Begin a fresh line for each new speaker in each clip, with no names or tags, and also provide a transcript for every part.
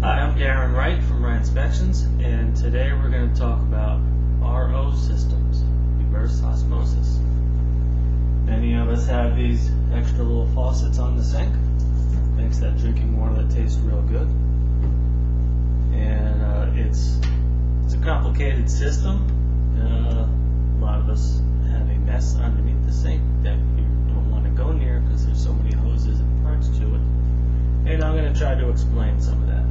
Hi, I'm Wright from Wright Inspections, and today we're going to talk about RO systems, reverse osmosis. Many of us have these extra little faucets on the sink. Makes that drinking water that tastes real good. And it's a complicated system. A lot of us have a mess underneath the sink that you don't want to go near because there's so many hoses and parts to it. And I'm going to try to explain some of that.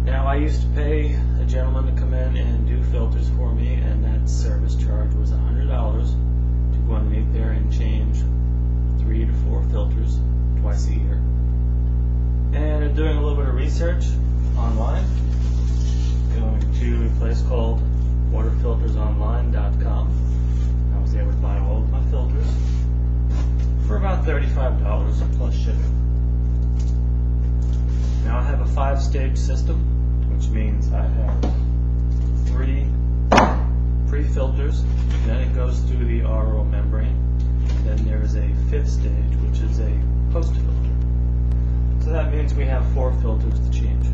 Now, I used to pay a gentleman to come in and do filters for me, and that service charge was $100 to go underneath there and change 3 to 4 filters twice a year. And in doing a little bit of research online, going to a place called waterfiltersonline.com, I was able to buy all of my filters for about $35 plus shipping. Now I have a 5-stage system, which means I have 3 pre-filters, then it goes through the RO membrane, then there's a 5th stage, which is a post-filter. So that means we have 4 filters to change.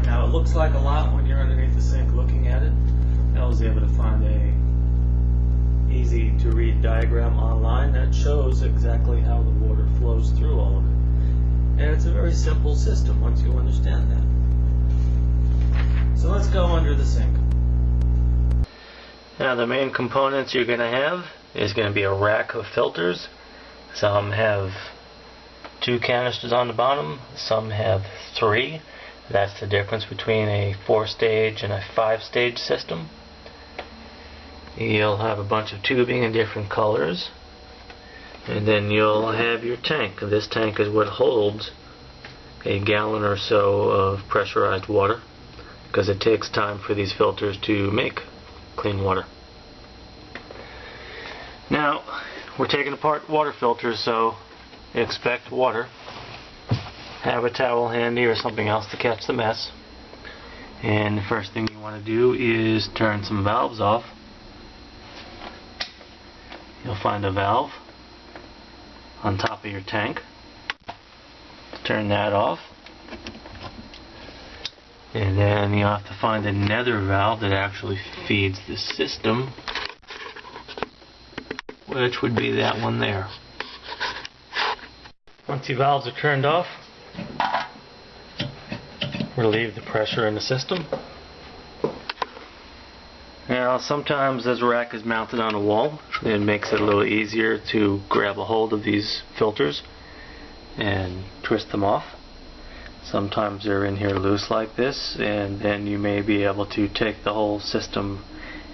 Now it looks like a lot when you're underneath the sink looking at it. I was able to find a easy to read diagram online that shows exactly how the water flows through all of it. And it's a very simple system once you understand that. So let's go under the sink. Now the main components you're going to have is going to be a rack of filters. Some have 2 canisters on the bottom, some have 3. That's the difference between a 4-stage and a 5-stage system. You'll have a bunch of tubing in different colors, and then you'll have your tank. This tank is what holds a gallon or so of pressurized water, because it takes time for these filters to make clean water. Now we're taking apart water filters, so expect water. Have a towel handy or something else to catch the mess, and the first thing you want to do is turn some valves off. You'll find a valve on top of your tank. Turn that off. And then you have to find another valve that actually feeds the system, which would be that one there. Once the valves are turned off, relieve the pressure in the system. Now sometimes this rack is mounted on a wall. It makes it a little easier to grab a hold of these filters and twist them off. Sometimes they're in here loose like this, and then you may be able to take the whole system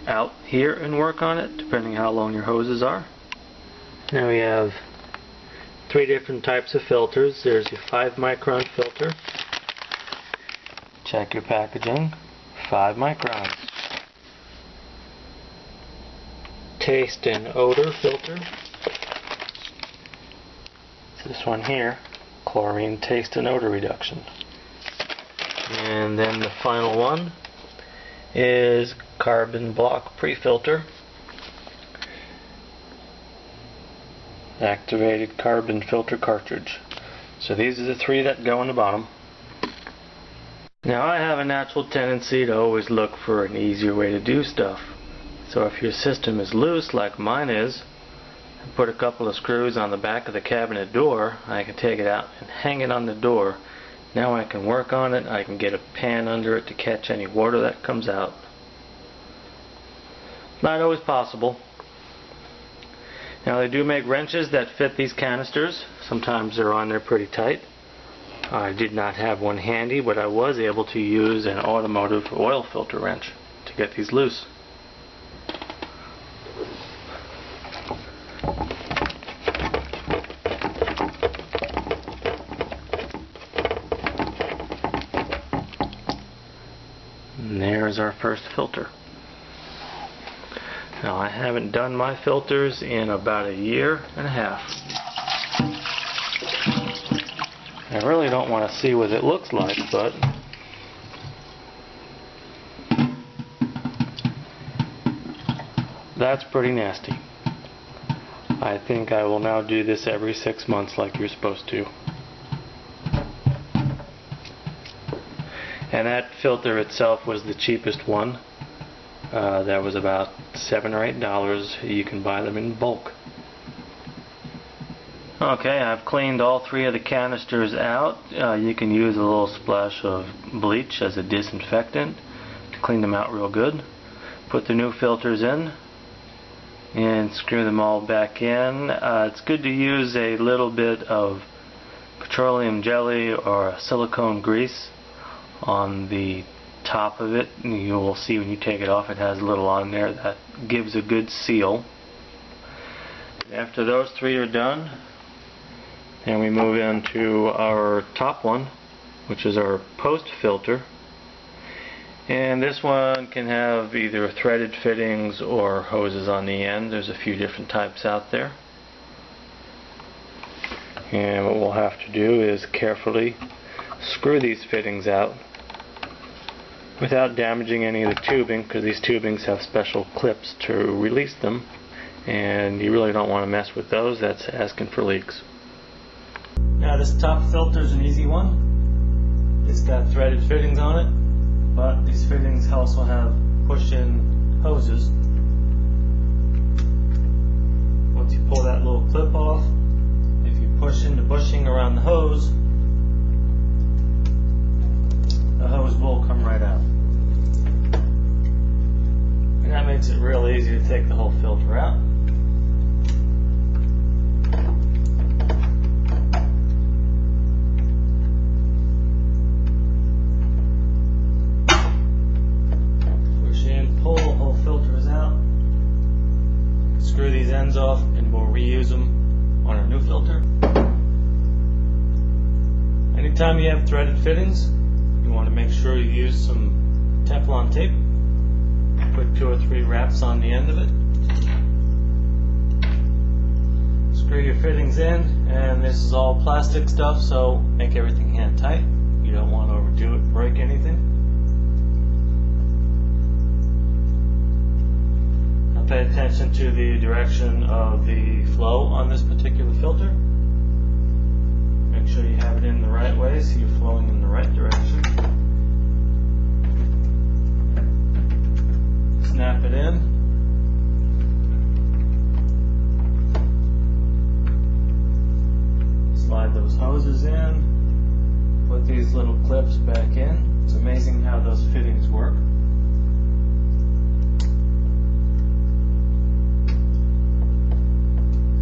out here and work on it, depending how long your hoses are. Now we have 3 different types of filters. There's your 5-micron filter. Check your packaging. 5 microns. Taste and odor filter. This one here, chlorine taste and odor reduction. And then the final one is carbon block pre-filter. Activated carbon filter cartridge. So these are the 3 that go on the bottom. Now I have a natural tendency to always look for an easier way to do stuff. So if your system is loose like mine is, put a couple of screws on the back of the cabinet door. I can take it out and hang it on the door. Now I can work on it. I can get a pan under it to catch any water that comes out. Not always possible. Now they do make wrenches that fit these canisters. Sometimes they're on there pretty tight. I did not have one handy, but I was able to use an automotive oil filter wrench to get these loose. And there's our first filter. Now I haven't done my filters in about 1.5 years. I really don't want to see what it looks like, but that's pretty nasty. I think I will now do this every 6 months like you're supposed to. And that filter itself was the cheapest one. That was about $7 or $8. You can buy them in bulk. Okay, I've cleaned all 3 of the canisters out. You can use a little splash of bleach as a disinfectant to clean them out real good. Put the new filters in and screw them all back in. It's good to use a little bit of petroleum jelly or silicone grease on the top of it. You will see when you take it off it has a little on there that gives a good seal. After those 3 are done, then we move into our top one, which is our post filter. And this one can have either threaded fittings or hoses on the end. There's a few different types out there. And what we'll have to do is carefully screw these fittings out without damaging any of the tubing, because these tubings have special clips to release them, and you really don't want to mess with those. That's asking for leaks. Now this top filter is an easy one. It's got threaded fittings on it, but these fittings also have push-in hoses. Once you pull that little clip off, if you push in the bushing around the hose will come right out. And that makes it real easy to take the whole filter out. Screw these ends off and we'll reuse them on our new filter. Anytime you have threaded fittings, you want to make sure you use some Teflon tape. Put 2 or 3 wraps on the end of it. Screw your fittings in, and this is all plastic stuff, so make everything hand tight. You don't want to overdo it, break anything. Pay attention to the direction of the flow on this particular filter. Make sure you have it in the right way so you're flowing in the right direction. Snap it in. Slide those hoses in. Put these little clips back in. It's amazing how those fittings work.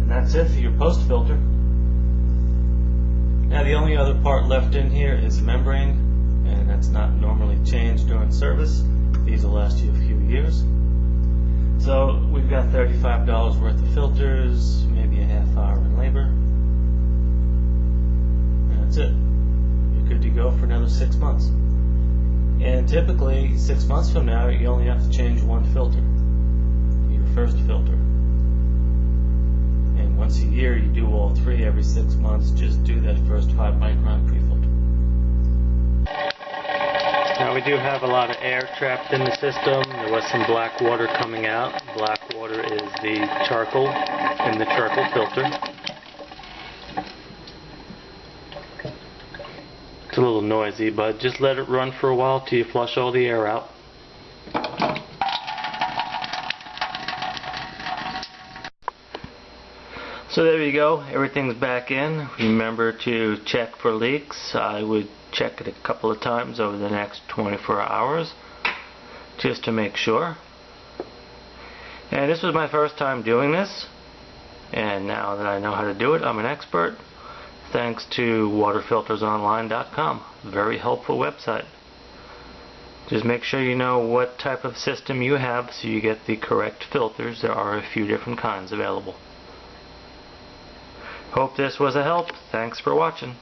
That's it for your post filter. Now the only other part left in here is membrane, and that's not normally changed during service. These will last you a few years. So we've got $35 worth of filters, maybe a half hour in labor. And that's it. You're good to go for another 6 months. And typically 6 months from now you only have to change 1 filter, your first filter. Once a year, you do all 3 every 6 months. Just do that first 5 micron pre-filter. Now we do have a lot of air trapped in the system. There was some black water coming out. Black water is the charcoal in the charcoal filter. It's a little noisy, but just let it run for a while till you flush all the air out. So there you go, everything's back in. Remember to check for leaks. I would check it a couple of times over the next 24 hours just to make sure. And this was my first time doing this, and now that I know how to do it, I'm an expert thanks to waterfiltersonline.com. Very helpful website. Just make sure you know what type of system you have so you get the correct filters. There are a few different kinds available. Hope this was a help. Thanks for watching.